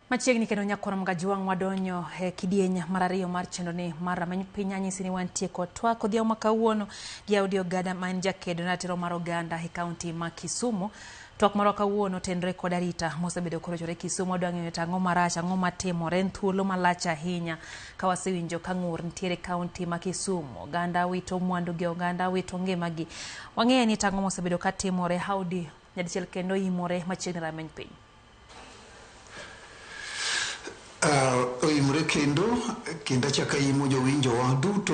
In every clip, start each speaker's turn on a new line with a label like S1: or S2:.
S1: Machiegni kendo nyakoro mga juang wadonyo kidieny mar ariyo mar chendo ni mar rameny piny anyisi ni wantie kod Twak odhiambo ma kawuono gi Audi Ogada ma en jakedo ratiro mar oganda e kaunti ma Kisumu. Twak mar kawuono tenre kod arita mosebedo korochore Kisumu. Wadwa ng'eyo ang'o marach, ang'o matimore, en thuolo malach ahinya ka wasewinjo ka ng'ur nitiere kaunti ma Kisumu. Oganda wito mwandu gi, oganda wito ngimagi. Wang'eyo ni ang'o mosebedo ka timore. Audi nyadichiel kendo imore machiegni rameny piny.
S2: Oimore kendo chaka imo jowinjo wa duto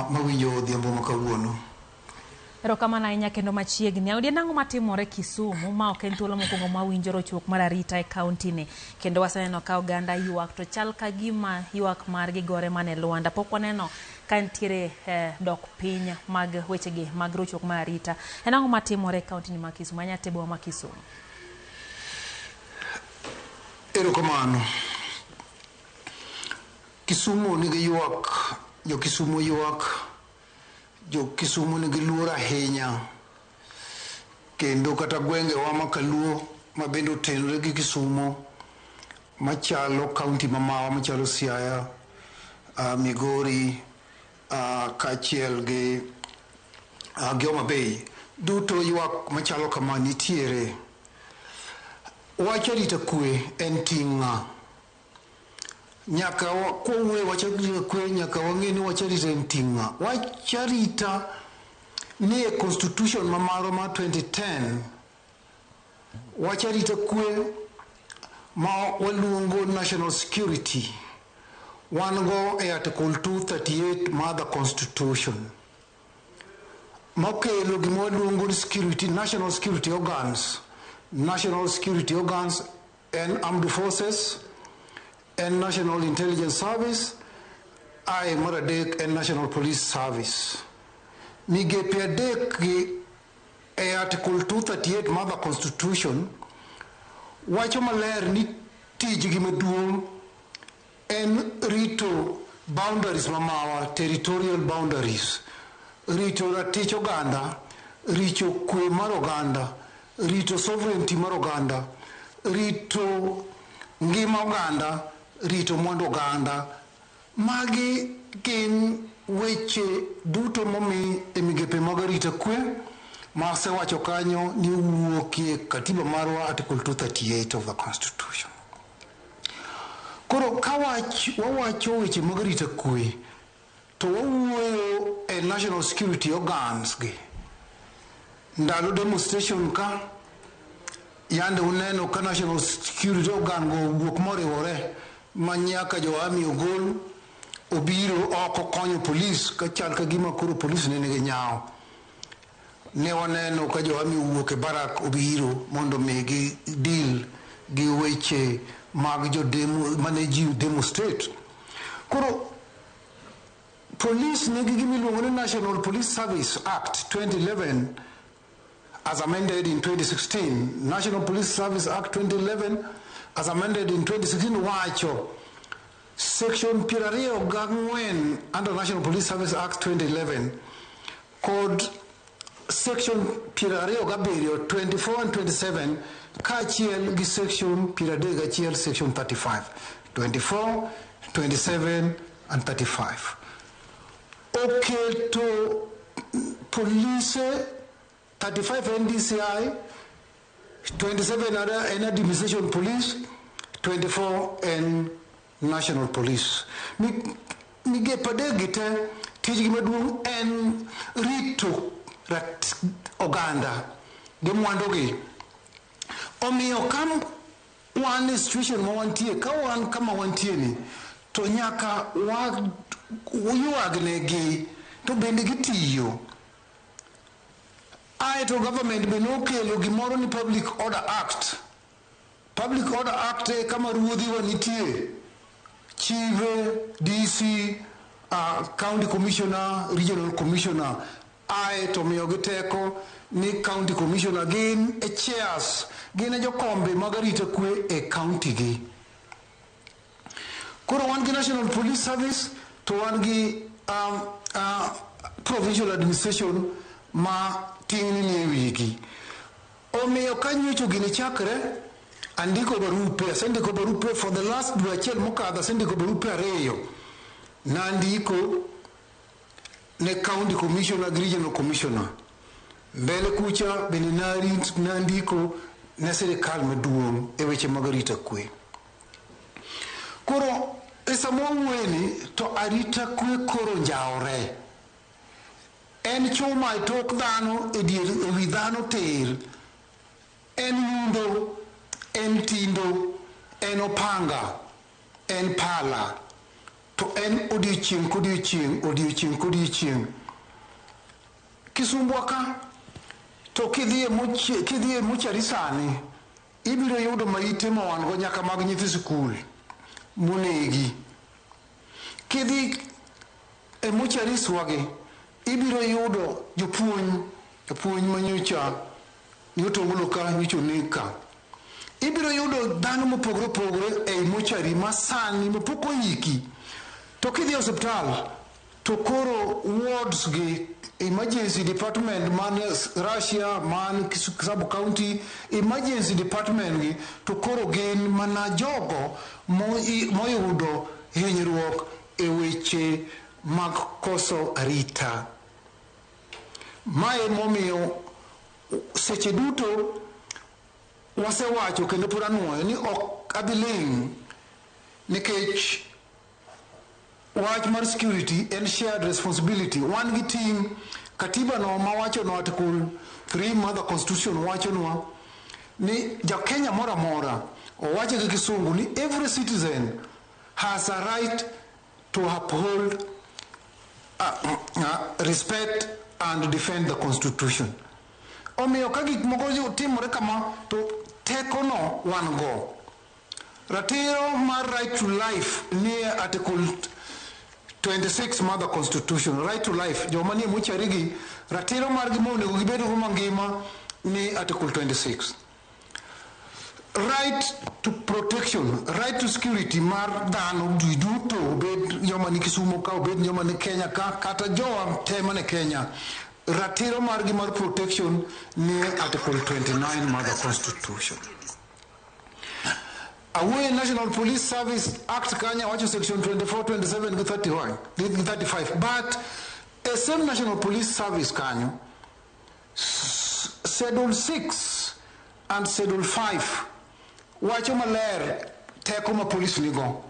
S2: mawinjo odhiambo ma kawuono.
S1: Erokamano ahinya kendo machiegni. Audi, en ang'o matimore Kisumu ma ok en thuolo mokwongo mawinjo rochruok mar arita e kaunti ni, kendo waseneno ka oganda ywak to chal ka gima ywak margi gore mane Luanda. Pok waneno ka nitiere dok piny mag wechegi mag rochruok mar arita. En ang'o matimore e kaunti ni ma Kisumu, anyatebowa ma Kisumu?
S2: Erokamano. Kisumu nigi ywak, jo Kisumu ywak, jo Kisumu nigi luor ahinya, kendo kata gwenge wa makaluo ma bende otenore gi Kisumu machalo kaunti mamawa machalo Siaya, Migori, kaachiel gi Homa Bay, duto ywak machalo kama nitiere. Wach arita kwe en ting' nyaka kowuoyo wach arita kwe nyaka wang'e ni wach arita en ting'. Wach arita ni e constitution mamaro ma 2010, wach arita kwe ma waluongo national security wan go e article 238 ma the constitution mokelo gima waluongo ni security, national security organs and armed forces and National Intelligence Service, Maradek and National Police Service. Migepe adek e Article 238 Mother Constitution wacho maler ni tijgi maduong' en rito boundaries mamawa, territorial boundaries, rito ratich oganda, rito kwe mar oganda, rito sovereignty mar oganda, rito ngima oganda, rito mwandu oganda. Magi gin weche duto momi e migepe mag arita kwe ma asewacho kanyo ni wuokie katiba marwa article 238 of the constitution. Koro wawacho weche mag arita kwe to wawuoyo e national security organs gi. Ndalo demonstration ka yande uneno ka national security organ go wuok moriwore manyaka jo ami ogol obiro oko konyo polis ka chal ka gima koro polis ne nigi nyao. Ne waneno ka jo ami wuok e barak obiro mondo megi deal gi weche mag jo mane ji demonstrate. Koro polis nigi gimiluongo ni National Police Service Act 2011 as amended in 2016, National Police Service Act 2011 as amended in 2016 wacho section 24 under National Police Service Act 2011 code section 27 24 and 27 kaachiel gi section 31 section 35 24 27 and 35 oketo police 35 NDCI, 27 other administration police, 24 and national police. Migepe adek tijgi maduong' en rito oganda gi mwandugi. Omiyo kam wan e situation ma wantie, ka wan kama wantie ni, to nyaka yuagnegi to bende gitiyo. To government be no kelo gimoro ni Public Order Act. Public Order Act kama ruodhi wa nitie, chief, DC, county commissioner, regional commissioner, to miyo giteko ni county commissioner gin e chairs, gin e jokombe mag arita kwe e county gi. Koro wan gi National Police Service to wan gi provincial administration ma ting' ni wigi. Omiyo ka nyocho gini chakre, andiko barupe, asendiko barupe for the last dwe achiel mokadho, asendiko barupe 2. Nandiko ne county commissioner, regional commissioner. Mbele kucha bende nandiko ne sirikal maduong' e weche mag arita kwe. Koro esamo weni to arita kwe koro njaore. En chuma e tok dhano e wi dhano tir. En yundo, en tindo, en opanga, en pala. To en odiochieng' kodiochieng'. Kisumbwa ka, to kidhie mochari sani, ibiro yudo maite ma wan go nyaka mag nyithi sikul monegi. Kidhi e mochari swagi, ibiro yudo jopuonj manyocha nyotongolo ka wicho nika. Ibiro yudo dhano mopogore opogore e mochari masani mapoko yiki. To kidhi hospital, to koro wards gi emergency department man Russia, man sub county emergency department gi to koro gin mana jogo moyudo hinyruok e weche mag koso arita. Mae momiyo seche duto wasewacho kendo pura nuoyo ni ok abiling nikech wach mar security and shared responsibility. One gi ting katiba no mawacho no article 3 of the constitution wacho no ni ja Kenya mora mora owacho gi kisungu ni every citizen has a right to uphold respect and defend the constitution. Omiyo ka gik moko timore kama to teko no wan go. Ratiro mar right to life ni article 26 Mother Constitution, right to life. Jomani mucharigi ratiro margi mo nego gibedo mangima ni article 26. Right to protection, right to security mar dhano duto obed jomani Kisumu ka obed jomani Kenya ka kata jowa temane Kenya. Ratiro margi mar protection ni article 29 Mother Constitution. Away National Police Service Act Kenya, watch section 24, 27, 31, 35. But a same National Police Service Kenya, Schedule 6 and Schedule 5, watch maler tekoma police nigo.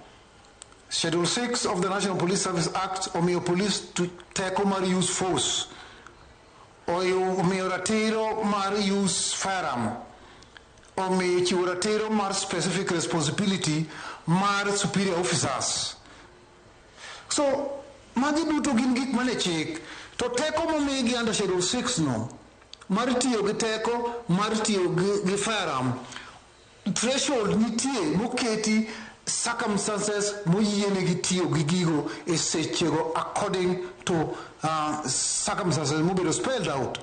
S2: Schedule 6 of the National Police Service Act, omio police to tekoma use force, or you omio ratiro mar use firearm. O me chiuratero mar specific responsibility mar superior officers. So, magi duto gin gik mane chik, to teko momigi under Schedule 6 no, mar tiyo gi teko, mar tiyo gi firearm, threshold nitie moketi circumstances moyiene gi tiyo gi gigo e sechego according to circumstances mobedo spelled out.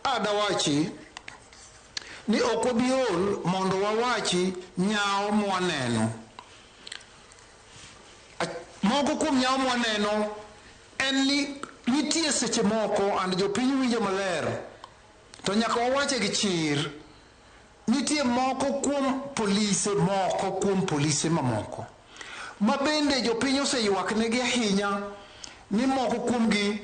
S2: Adawachi, ni okobiol mondo wawachi nyao mwaneno. Moko kuom nyao mwaneno en ni nitie seche moko and jopiny winjo maler to nyaka wawache gi chir. Nitie moko kuom polise mamoko ma bende jopiny oseyuak negi ahinya ni moko kuomgi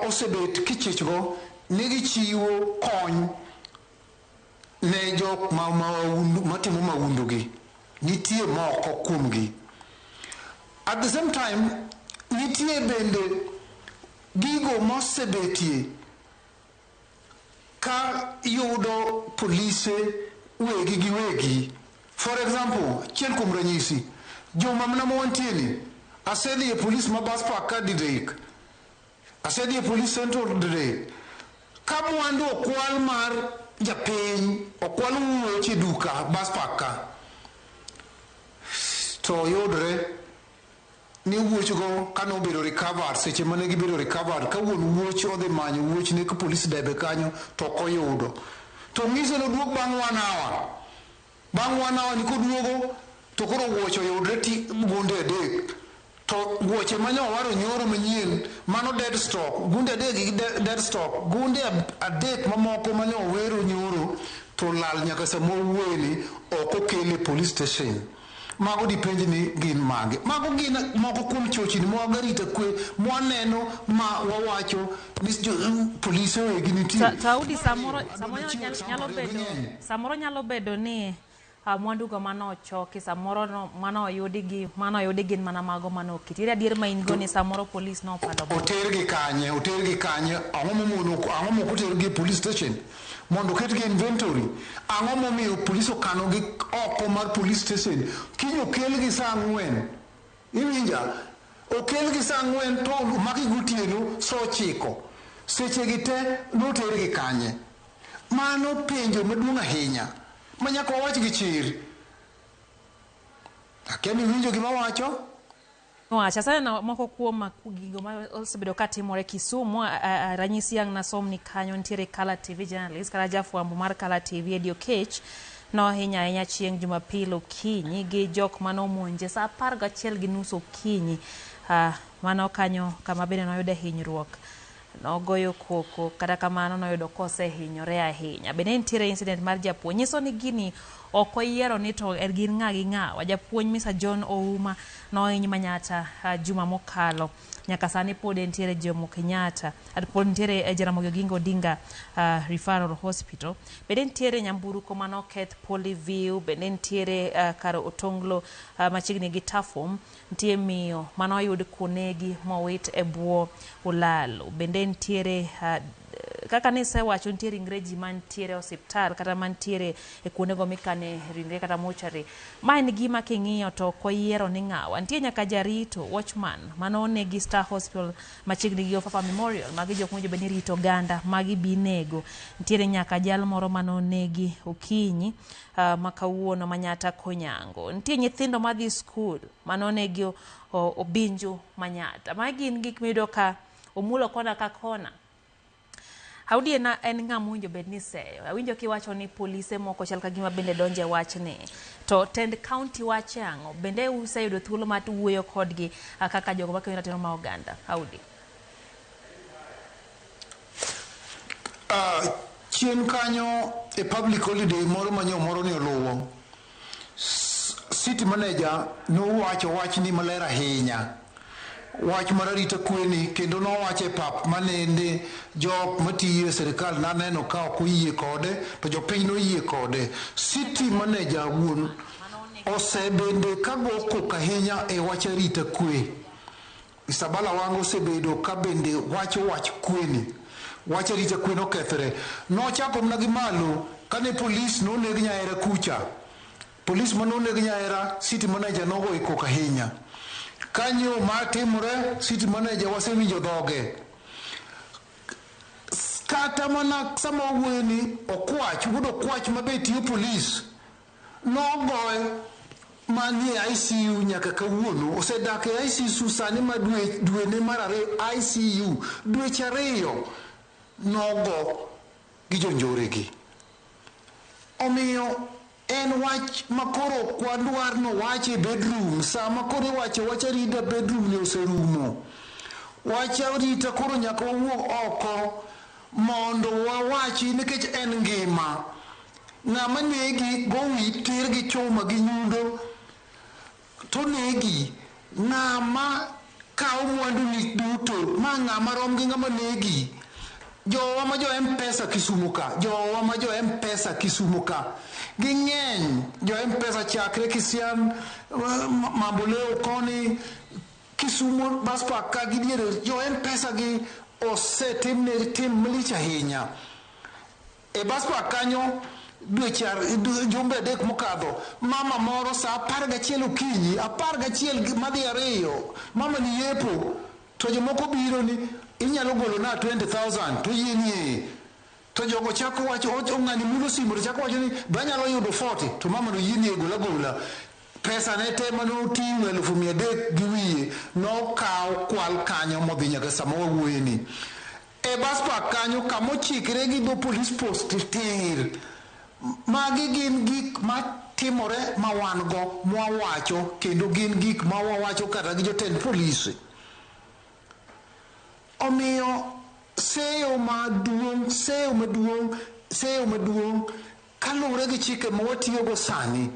S2: osebet kichichgo ni gichiwo kony ne jok matimo maundugi. Nitie moko kuomgi. At the same time, nitie bende gigo mosebetie ka yudo polise wegi gi wegi. For example, chiel kuom ranyisi, joma mna mwantieni, asedhi e police ma bus park ka didek, asedhi e police central didek, ka mwandu okwal mar japiny, okwal wuoche duka bus park ka, to yudre ni wuochgo kano obedo recovered, seche mane gibedo recovered, ka wuon wuoch odhi manyo wuoch ne ka police debe kanyo to koyudo. To ng'ise no duok bang' 1 hour. Bang' 1 hour ni koduogo to koro wuoch oyudre ti gunde adek. To wuoche mane owaro nyoro manyien mano dead stock, gunde adek gi dead stock, gunde adek mamoko mane owero nyoro to lal nyaka samo wueni oko kele police station. Mago dipenji ni gin mage. Mago gin moko kuom chochni mag arita kwe mwaneno ma wawacho ni polise wegi nitie.
S1: Taudi samoro nyalo bedo ni mwandu go mano choki samoro no mano yudi gin mana mago mano kitire adier ma in go ni samoro police no pado
S2: oter gi kanye ang'o mo oter gi police station mondo ket gi inventory. Ang'o mo miyo police okano gi oko mar police station kinyo kel gi saa 4 iwinja okel gi saa 4 to maki gutieno so chiko seche gi te noter gi kanye. Mano penjo maduong' ahinya manyaka wawach gi chir. Akemi winjo gima wacho?
S1: Wacha sana moko kuom gigo ma osebedo katimore Kisumu. Ranyisi yang nasom ni kanyo ntiere Kala TV journalist kala jafwambo mar Kala TV Edio Kech no hinya ahinya chieng' Jumapil okinyi gi jok manomonje saa 11:30 okinyi. Mano kanyo kama bende noyude hinyruok. Nogoyo koko kata kamano noyudo kose hinyore ahinya. Bende ntiere incident mar japuonj. Nyiso ni gini okoyiero ni to gin ng'a gi ng'a. Wajapuonj Mr. John Ouma nohiny Manyata juma mokalo. Nyaka sani pod ntiere Jomo Kenyatta. Pod ntiere Ramogi Odinga Referral Hospital. Bende ntiere nyamburko mano keth Polyview. Bende ntiere kar Otonglo machiegni gi Tafum. Ntie miyo mano oyud kunegi mowit e bwo ulalo. Bende ntiere kaka nisewacho ntiere ingreji mantiere osiptal kata mantiere e kuondego mikane ringre kata mochari. Ma en gima king'iyo to koyiero ni ng'awa. Ntie nyaka jarito watchman mano onegi Star Hospital machiegni gi Ofafa Memorial. Magi jok mojo beni rito ganda magi binego. Ntiere nyaka jal moro mano onegi okinyi makawuono Manyata Konyango. Ntie nyithindo madhi school mano onegi Obinju Manyata. Magi gin gik miyudo ka omulo kona ka kona. Audi en ng'ama winjo bed ni seyo. Awinjo kiwacho ni polise moko chal ka gima bende donje wach ni. To tend county wache ang'o. Bende useyudo thuolo mar wuoyo kodgi kaka jogo makelo ratiro ma oganda. Audi.
S2: Chien kanyo e public holiday moro manyo moro ni oluwo. City manager no wacho wach ni malera ahinya. Wach mar arita kweni kendo nowacho e pap manende jok matiyo e sirikal naneno ka ok oyie kode to jopiny noyie kode. City manager wuon osebende kago kok ahinya e wach arita kwe. Isabala wango osebedo ka bende wacho wach kweni. Wach arita kwe nokethre. Nochako mna gi malo kane polis noneg nyaera kucha. Polis manoneg nyaera City manager nogo e kok ahinya. Kanyo matimore City manager wasewinjo dhoge. Kata mana sama wueni okwach, wudo kwach mabetiyo polis. Nogoe mani ICU nyaka kawuono. Osedak e ICU sani ma dwe ne marare ICU. Dweche 2 nogo gi jonjoregi. Omiyo en wach makoro kwadwar no wache bedroom. Sama koro wache wach arita bedroom ne oserumo. Wach arita koro nyaka wawuog oko mondo wawachi nikech en ngima. Ng'ama negi gowi ter gi chuma gi nyundo to negi. Ng'ama kawo mwandu ni duto ma ng'ama rom gi ng'ama negi. Jowa ma jo M-Pesa Kisumu ka. Jowa ma jo M-Pesa Kisumu ka. Ging'eny jo M-Pesa chakre Kisian Mamboleo koni Kisumu baspa ka gidiere jo M-Pesa gi osetimne tim malich ahinya. E baspa kanyo jumbe 3 mokadho mama moro saa 11 okinyi 11 madhi 2 mama ni yepo to jomoko biro ni inyalo golo na 20,000 to yienie. To jogo chako wacho ng'ani mulo simu to chako wacho ni banyalo yudo 40 to mama no yienie gola. Pesa ne te mano ting'o 1,300 gi wiye no kaw kwal kanyo modhi nyaka sama wawuoyeni. E baspa kanyo kamochikre gi do police post tir. Magi gin gik matimore ma wan go mwawacho kendo gin gik ma wawacho kata gi jotend polisi. Omiyo seyo maduong' Kalure gi chike mawatiyo go sani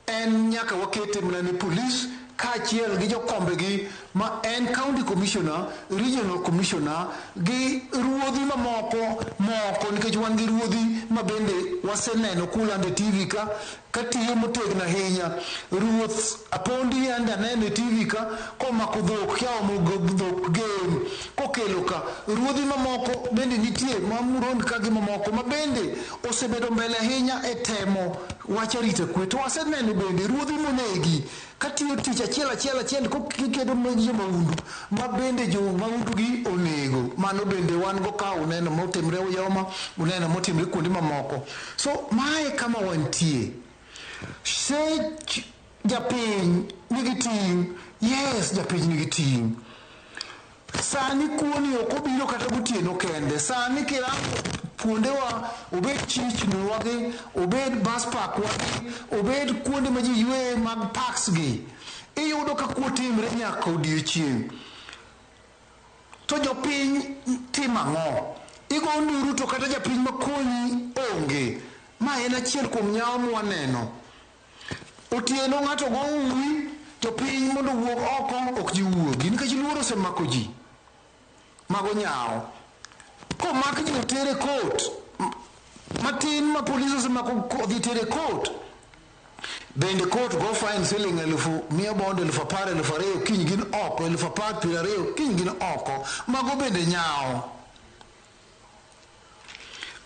S2: en nyaka wakete mana ni police kaachiel gi jokombe gi ma en county commissioner, regional commissioner gi ruodhi moko nikech wan gi ruodhi ma bende waseneno kulande TV ka tiyo motegno ahinya. Ruoth Apondi ande aneno e TV ka komako dhok kiaomo dhok gen kokelo ka. Ruodhi mamoko bende nitie ma Murundi ka gi mamoko ma bende osebedo mbele ahinya e temo wach arita kwe. To waseneno bende ruodhi monegi katiyo tich achiel kikedo jo maundu ma bende jo maundu gi onego. Mano bende wan go ka uneno motimre Uyoma, uneno motimre kuonde mamoko. So mae kama wantie. Se japiny nigi ting', yes japiny nigi ting'. Sani kuoni ok obiro kata gotieno kende. Sani kirango kuondewa, obed chichno wagi, obed bus park wagi, obed kuonde ma ji ywe mag parks gi, iyudo ka kuotimre nyaka odiechieng'. To jopiny timo ang'o? Igo nduru to kata japiny makonyi onge. Ma en achiel kuom nyawo mwaneno. Otieno ng'ato go uwi to piny mondo wuog oko ok ji wuogi nikech luoro osemako ji mago nyawo. Komak ji otere court matin ma polisi osemako odhi tere court, bende court go fine siling 1,100, 10,000, 2,000 kiny gin oko, 10,000 kiny gin oko. Mago bende nyawo.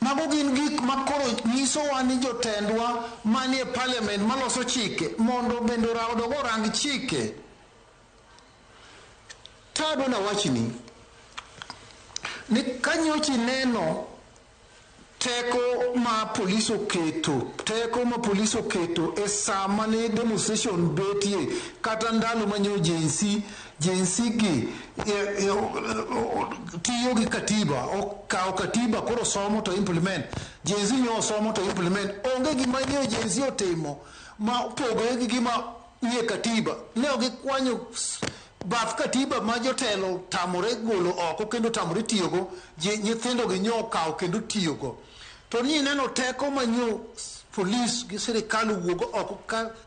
S2: Mago gin gik makoro nyisowa ni jotendwa manie parliament maloso chike mondo bende odogo rang chike. Tado na wachni ni kanyochi neno teko ma polisi oketo e sama ne demonstration betie kata ndalo manyo jensi gi tiyo gi katiba, okawo katiba koro somo to implement. Jensi nyo somo to implement. Onge gima nyo jensi otimo ma pogore gi gima nie katiba. Ne gikwanyo bath katiba ma jotelo tamore golo oko kendo tamore tiyogo, nyithindo gi nyo kawo kendo tiyogo. To ni neno teko manyo polis gi sirikal wuogo oko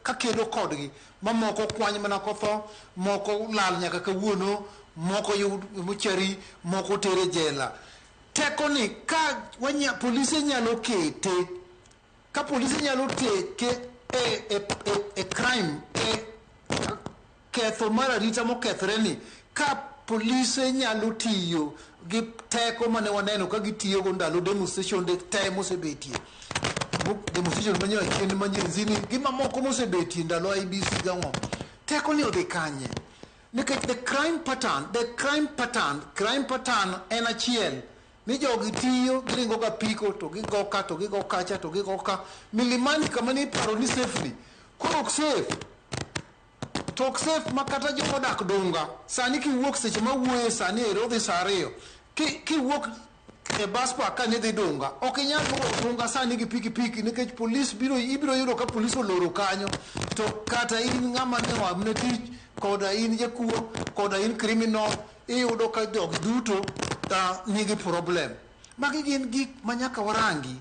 S2: ka kedo kodgi, ma moko kwany mana kotho, moko lal nyaka kawuono, moko yud mochari, moko tere jela. Teko ni ka polisi nyalo kete, ka polisi nyalo teke e crime, ketho mar arita mokethre ni, ka polisi nyalo tiyo gi teko mane waneno ka gitiyo go ndalo demonstration de time mosebetie. Demonstration manyo kende manyenzini gima moko mosebetie ndalo IBC gang'o. Teko ni odhi kanye? Nikech the crime pattern en achiel. Ni jogi tiyo, giringo ka piko, to gigo ka, to gigo kacha, to gigo ka. Milimani kama ni paro ni safely. Koro ok safe. Tok safe makata joko dak dunga. Sani ki wuok seche ma wuoye sani ero dhi saa 2. Ki wuok e bus park ka ne dhi dunga. Ok inyal dunga sani gi piki nikech polis ibiro yudo ka polis oloro kanyo. To kata in ng'ama ne wamne tich, koda in jakuo, koda in criminal, iyudo ka jog duto nigi problem. Magi gin gik manyaka warangi.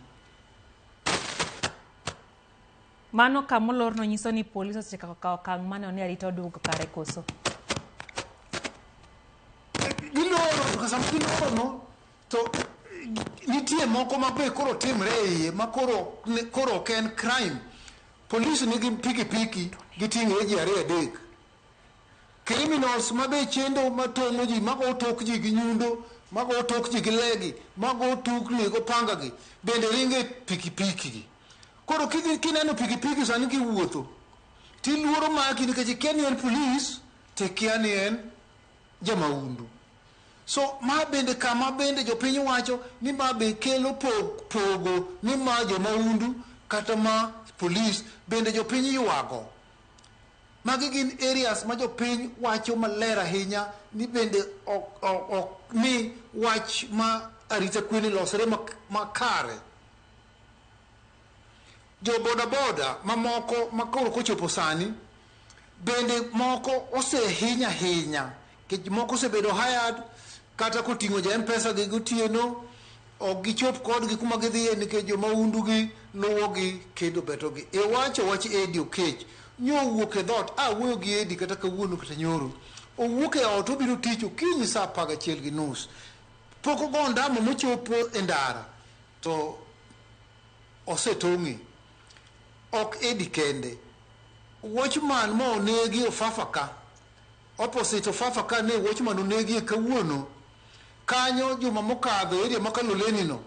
S1: Mano kamolor no nyiso ni polisi osechako kawo okang' mane oni arita odug kare koso.
S2: Giloro no to nitie moko ma be koro timre iye ma koro ok en crime. Polisi nigi piki giting'e ji 2-3. Criminals ma be chendo matong'o ji, mago tok ji gi nyundo, mago tok ji gi legi, mago tukni go panga gi, bende ringe piki gi. Koro kineno piki sani kiwuotho, ti luoro maki nikech ikia ni en polis, te kia ni en jamaundu. So ma bende kama bende jopiny wacho ni ma be kelo pogo ni ma jamaundu kata ma polis bende jopiny yuago. Magi gin areas ma jopiny wacho maler ahinya ni bende ni wach ma arita kwe ni losre makare. Jo boda mamoko makoro kochopo sani bende moko hinya kech moko osebedo hired kata koting'o ja M-Pesa gi gotieno ok gichop kodgi kuma gidhiye nikech joma undugi luwogi kendo betogi. Iwacho wach Edi Okech, nyo owuok e dhot, wuoyo gi Edi kata kawuono kata nyoro. Owuok e ot obiro tich okinyi saa 11:30. Pok ogo ndamo mochopo e ndara to osetong'e. Ok Edi kende. Watchman mo onegi Ofafaka. Opposite Ofafaka ne watchman onegi kawuono. Kanyo juma mokadho area makaloleni no.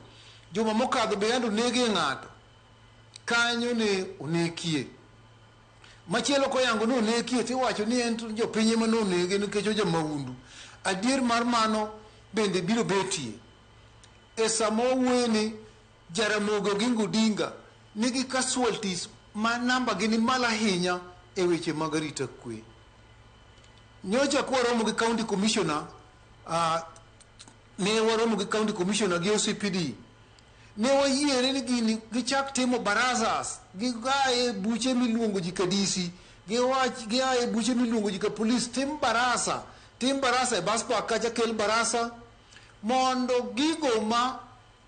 S2: Juma mokadho be yando negi ng'ato. Kanyo ne onekie. Machielo koyango no onekie tiwacho ni en jopiny ema no onege nikech oja maundu. Adier mar mano bende biro betie. E samo wueni Jaramogi Oginga Odinga nigi casualties ma namba gi ni malo ahinya e weche mag arita kwe. Nyocha kwaromo gi county commissioner, ne waromo gi county commissioner gi OCPD. Ne wayiere ni gini gichak timo barazas, gigae buche miluongo ji kadisi, giae buche miluongo ji ka police, tim barasa e Baspa kacha kel barasa, mondo gigo ma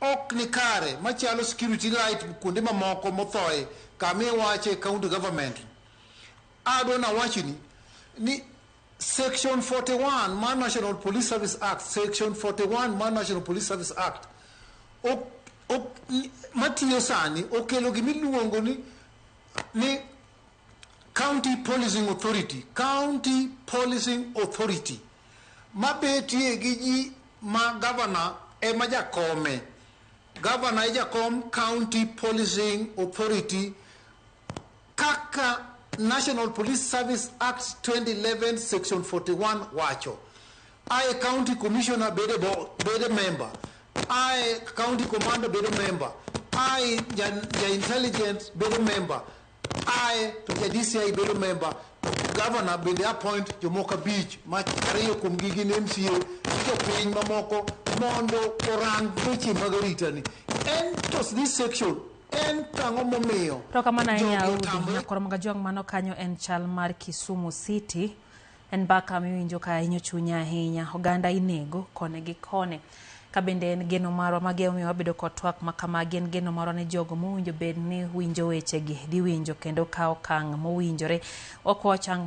S2: ok ni kare, machalo security light kuonde mamoko mothoe, kame wache county government. Adwa na wachini ni Section 41 man National Police Service Act, Section 41 man National Police Service Act, matiyo sani okelo gimiluongo ni County Policing Authority, County Policing Authority, mabetie gi ji ma governor e ma jakome. Governor e jakom County Policing Authority kaka National Police Service Act 2011 Section 41 wacho. I County Commissioner bede member. I County Commander bede member. I Intelligence bede member. I DCI bede member. Governor bede appoint Jomoka Beach. Ariyo kuom gigi ni MCA. Jopiny mamoko mondo orang weche mag arita ni. Entos this section en tang'o momiyo
S1: toka mana ya Audi nyakoromoga jong mano kanyo en chal mar Kisumu City en baka miwinjo ka inyo chunya ahinya oganda inego kone gi kone ka bende en geno marwa mageo miyo wabedo kod twak makamagi en geno marwa ne jogo mowinjo bed ni winjo wechegi di winjo kendo kao kang mowinjore okochang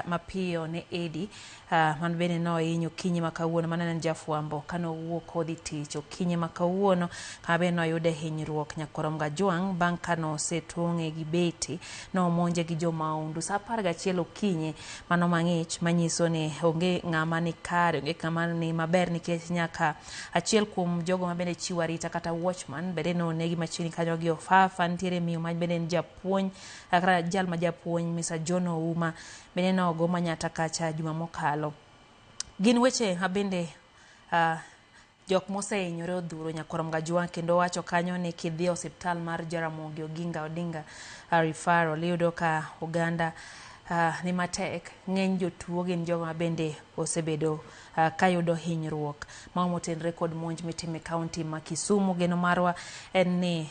S1: mapiyo ne Edi man bende no inyo kinyi makawuono manene jafuambo kano wuok odhi tich okinyi makawuono ka bende no yude hinyruok nyakoromga juang bang kano setong'e gi beti no monje gi jomaundu sa 11 okinyi mano mang'ich manyiso ni onge ng'ama ni kare onge ng'ama ni maber nikech nyaka achiel kuom jogo ma bende chiwo arita kata watchman bende no negi machini kanyo gi Ofafa ntiere miyo ma bende en japuonj kata jal ma japuonj Mr. John Ouma bende no go manyata kacha juma mokalo. Gin weche bende jok moseinyore odhuro nyakoromga juang kendo wacho kanyo ni kidhi osiptal mar Jaramogi Oginga Odinga referral iyudo ka oganda ni matek ng'eny jotuo gin jogo ma bende osebedo kayudo hinyruok ma omotenre kod monj mitime kaunti ma Kisumu. Geno marwa en ni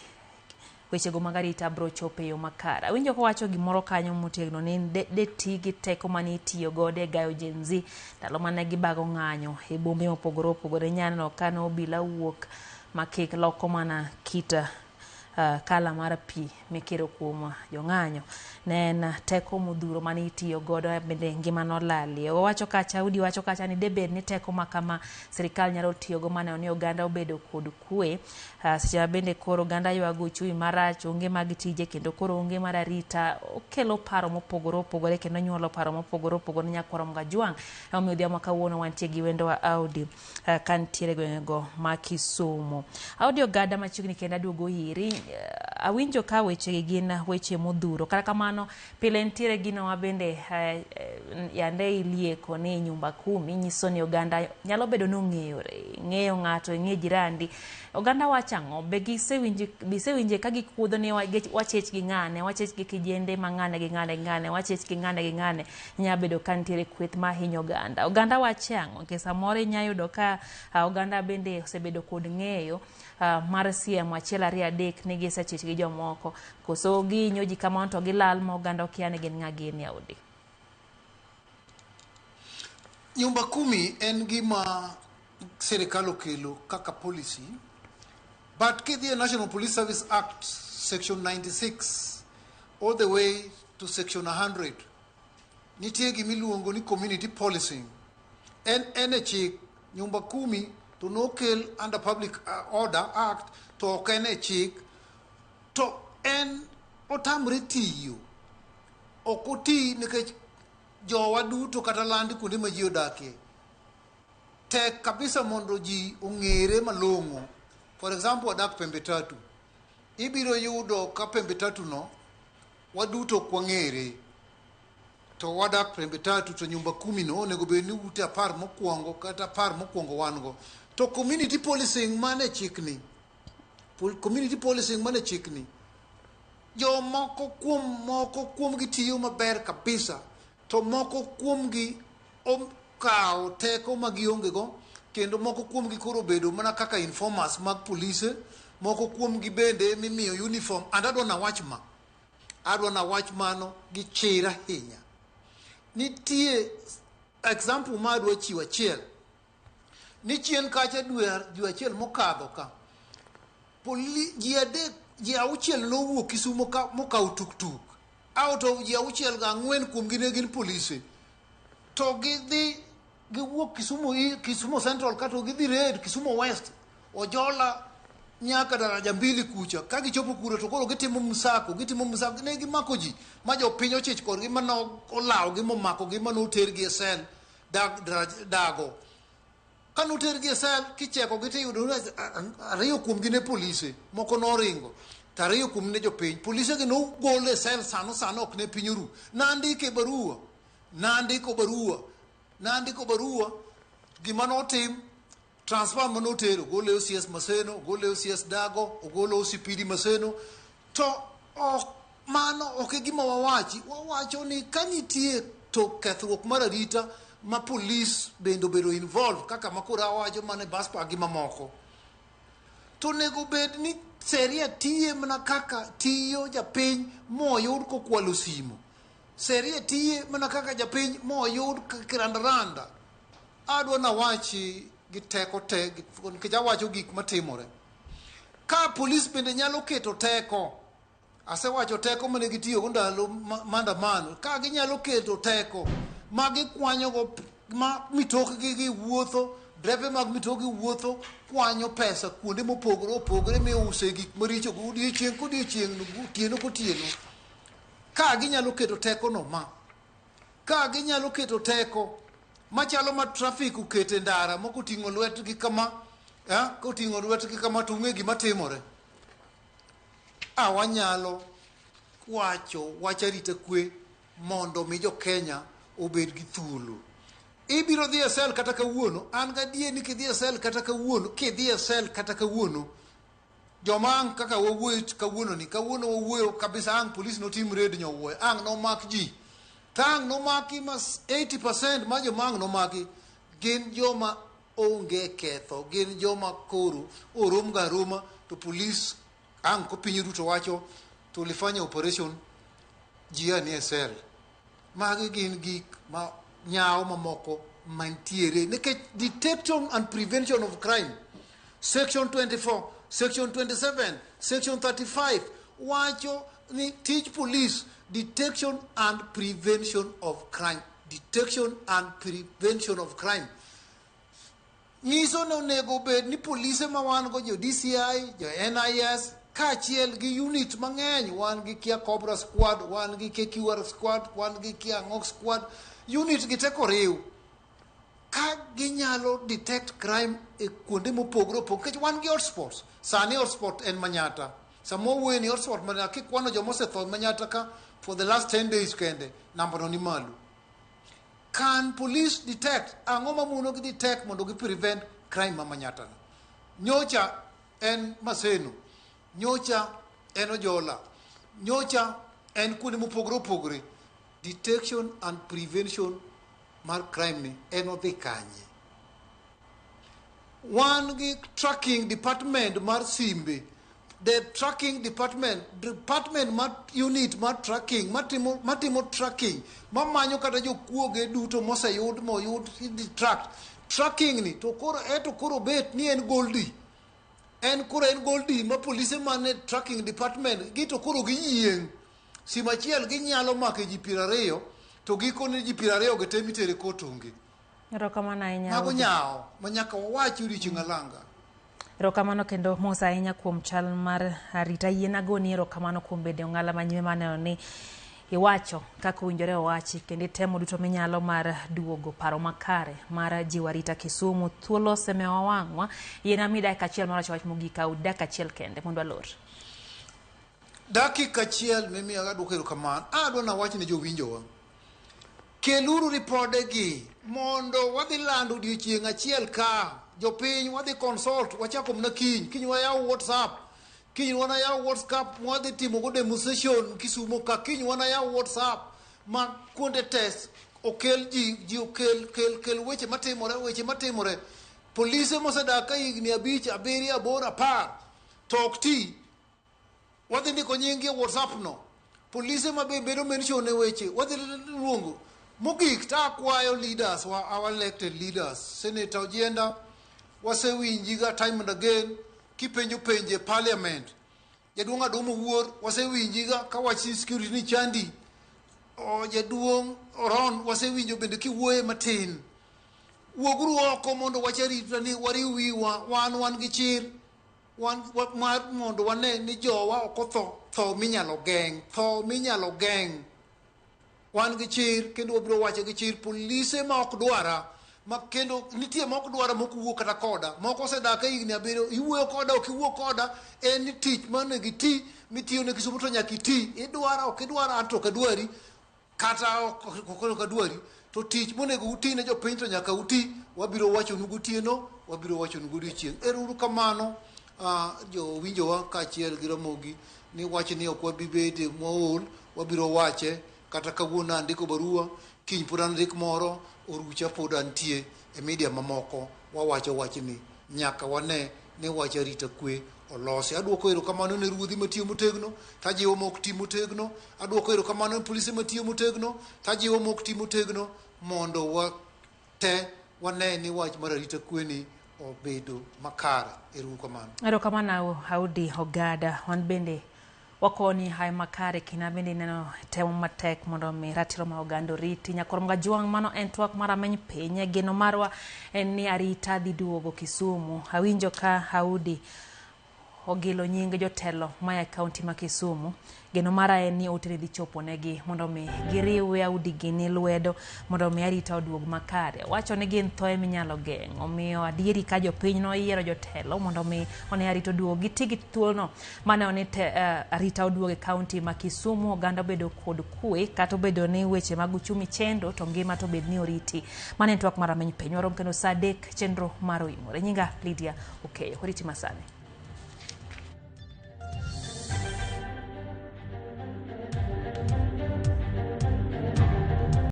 S1: wechego mag arita bro chope yo makara. Winjo ko wacho gimoro kanyo motegno ni de tigi teko mani itiyo gode gayo jenzi ndalo mane gibago ng'anyo e bombe mopogore opogore nyano kano obila wuok makik loko mana kita kala mar pi mikiro kuom jong'anyo ne en teko modhuro mani itiyo godo bende ngima no lali. Owacho kacha Audi wacho kacha ni debed ni teko makama sirikal nyalo tiyo go mane oni oganda obedo kod kwe seche bende koro oganda ywago chui marach onge mag tije kendo koro onge mar arita okelo paro mopogore opogore kendo nyuolo paro mopogore opogore nyakoromga juang omiyo odhiambo kawuono wantie gi wendo wa Audi kantiere gwengego ma Kisumu. Audi Ogada machiegni kendo aduogo iri awinjo ka weche gin weche modhuro kata kamano pile ntiere gino ma bende yande ilieko ni nyumba 10 nyiso ni oganda nyalo bedo no ng'eyo ng'ato ng'e jirandi oganda wachang'o be gisewinje ka gikuodho ni wachech gi ng'ane wachech gi kijende mang'ane gi ng'ane wachech gi ng'ane nya bedo kantiere kweth ma hinyo oganda wachang'o ke samore nya yudo ka oganda bende osebedo kod ng'eyo mar siemo achiel ariyo adek ni gisechich gi jomoko koso ginyo ji kama to gilal ma oganda okiane gin ng'agin Audi.
S2: Nyumba 10 en gima sirikal okelo kaka policy, kendo en gima But the National Police Service Act, Section 96, all the way to Section 100, nitie gimiluongo ni community policing. En chik nyumba kumi to no kill under Public Order Act to okene chik to en otamre tiyo okoti nikech jowa duto kata landi kuonde ma ji odakie tek kabisa mondo ji ong'ere malong'o. For example, wadak pembe tatu, ibiro yudo ka pembe tatu no waduto kwang'ere, to wadak pembe tatu to nyumba kumi no onego bed ni ute 10 mokwongo kata 10 mokwongo wango. To community policing mane chikni, community policing mane chikni, jo moko kuom gi tiyo maber kabisa, to moko kuom gi okawo teko ma gionge go, kendo moko kuom gi koro bedo mana kaka informers mag police, moko kuom gi bende mimiyo uniform. And adwa na wach mano gi chira hinya. Nitie example ma adwa chiwo achiel, ni chien kacha dwe achiel mokadho ka ji auchiel nowuok Kisumu mokawo tuktuk, out of ji auchiel ga 4 kuom gi ne gin polise, to giwuok Kisumu Central kato gidhi raid Kisumu West, Ojola nyaka daraja 2 kucha. Ka gichopo kuro to koro gitimo msako ne gimako ji ma jo piny ochich kodgi mano olawo gi momako gi mano tergi e sel dago. Kano tergi e sel kicheko gi tiyudo 2 kuom gi ne polise, moko noringo, 2 kuom ne jo piny. Polise gi no gole sel sano ok ne piny ru. Nandiko barua gima notim, transfer manotero, gole OCS Maseno, gole OCS Dago, gole OCPD Maseno. To mano ok gima wawacho ni kanitie to kethruok mar arita ma police bendo involved, kaka makura wacho mane baspa gi mamoko, to nego bed ni seria tiye mana kaka tiyo japiny moyud kokwalo simo, seria tiye mana kaka japiny moyud kirandaranda. Adwa na wachi gi teko te nikech awacho gik matimore. Ka police bende nyalo keto teko, asewacho teko mane gitiyo ndalo maandamano, ka ginyalo keto teko ma gikwanyo go ma mitokgi gi wuotho, drepe mag mitokgi wuotho kwanyo pesa kuonde mopogore miuse gik maricho godiechieng' kodiechieng', otieno. Ka ginyalo keto teko no ka ginyalo keto teko machalo ma traffic ukete ndara moko ting'o lwetgi kama, koting'o lwetgi kama to ung'e gima timore. Wanyalo wach arita kwe mondo mi jo Kenya obed gi thuolo. Ibiro dhi e sel kata kawuono, an gadie ni kidhi e sel kata kawuono, joma ang' kaka wawuoyo kawuono wawuoyo kabisa, ang' police notim raid nyowuoyo, ang' nomak ji. Tang nomaki mas 80% ma joma ang' nomaki gin joma onge ketho, gin joma koro orom ga roma, to police ang' ko piny ruto wacho to ulifanya operation jia ni sel. Magi gin gik ma nyao mamoko mantiere nikech detection and prevention of crime, section 24, section 27, section 35 wacho ni teach police detection and prevention of crime. Nyiso no nego bed ni police ma wan go, jo DCI, jo NIS, kachiel gi unit mang'eny, wan gi Kia Cobra Squad, wan gi KQR Squad, wan gi Kia Ng'ok Squad, unit gi teko riw ka ginyalo detect crime e kuonde mopogore opogore. Wan gi hotspots, sani hotspot en Manyata, samo wuoyo ni hotspot mana kikwano joma osetho Manyata ka for the last 10 days kende, namba no ni malo. Can police detect? Ang'o mamuno gi detect mondo gi prevent crime ma Manyata? Nyocha en Maseno, nyocha en Ojola, nyocha en kuonde mopogore opogore. Detection and prevention mar crime ni en odhi kanye. Wan gi tracking department mar simbe, the tracking department mar unit mar tracking matimo tracking mamanyo kata jokuoge duto moyud tracked tracking ni to koro bet ni en goldi en kura en goldi ma police mane tracking department gito kuro gi yieng simachiel gi nyalo make ji 20 to gikone ji 20 getemi tere kotonge
S1: erokamano ahinya
S2: mago nyao manyaka wawachi odichieng' alanga.
S1: Erokamano kendo mos ahinya kuom chal mar arita yien agoni erokamano kuom bede ong'ala manyime maneno ni iwacho kaka owinjore owachi kendo itemo duto minyalo mar duogo paro makare mar jiwo arita Kisumu. Thuolo osemewa wang'wa, yien ami dakika achiel mar wacho wach mogik, au dakika achiel kende mondo alor.
S2: Dakika achiel mimiyaga duoko erokamano. Adwa nawach ne jowinjowa, keluru ripodegi mondo wadhi lando odiochieng' achiel ka jopiny wadhi consult wachako mna kiny wayaw WhatsApp, kiny wana yaw WhatsApp mwadhi timo go demonstration Kisumu ka, kiny wana yaw WhatsApp ma kuonde test okel ji okel weche matimore polise mosedaka higni 5 7 8 10 tok ti wadhi ndiko nyingi e WhatsApp no, polise ma bedo mention e weche wadhi luongo mogik. Ta akwayo leaders wa, our elected leaders, Senator Ogada wasewinjiga time and again kipenjo penje parliament, jaduong' Adomo Wuor wasewinjiga kawachi security ni chandi, o jaduong' Oron wasewinjo bende kiwuoye matin. Wuoguru oko mondo wacharita ni wariw wiwa, wan gi chir mar mondo wane ni jowa ok tho minyalo geng. Wan gi chir kendo wabiro wacho gi chir. Polise ma ok dwara ma kendo nitie ma ok dwara moko wuok kata koda, moko osedaka higni 7 iwuoyo koda ok iwuok koda. En tich mane giti mitiyo ne Kisumu to nyaka iti, idwara ok idwara anto kadwari kata ok kadwari, to tich monego uti ne jopiny to nyaka uti. Wabiro wacho nu gotieno, wabiro wacho nu godiochieng'. Erouru kamano jo winjowa kaachiel gi Ramogi ni wach ni ok wabibede mool, wabiro wache kata kawuono andiko barua, kiny pod andik moro, orucha pod antie e media mamoko wawacho wachni nyaka wane ni wach arita kwe olosi. Aduoko erokamano ne ruodhi matiyo motegno, tajiwo mok ti motegno. Aduoko erokamano ne polise matiyo motegno, tajiwo mok ti motegno, mondo wate wane ni wach mar arita kwe ni obedo makare.
S1: Erokamano Audi Ogada. Wan bende wakoni hai makare kina bende neno temo matek mondo mi ratiro ma oganda riti nyakor mga juang' mano en twak mara meny pinye. Geno marwa en ni arita dhi duogo Kisumu. Awinjo ka Audi ogilo nying jotelo maya kaunti ma Kisumu. Geno mara en ni otere dhi chopo negi mondo mi giriwe Audi gini lwedo mondo mi arita oduog makare. Wacho ni gin thoe minyalo geng', omiyo adieri ka jopiny no yiero jotelo mondo mi one arita oduog. Gitigi thuolno mane onite arita oduog e kaunti ma Kisumu, oganda bedo kod kwe kata bedo ni weche mag uchumi chendo to ngima to bed ni oriti. Mane twak mara meny piny warom kendo saa 3 chenro maro imore. Nyinga Lydia Okeyo, oriti masane.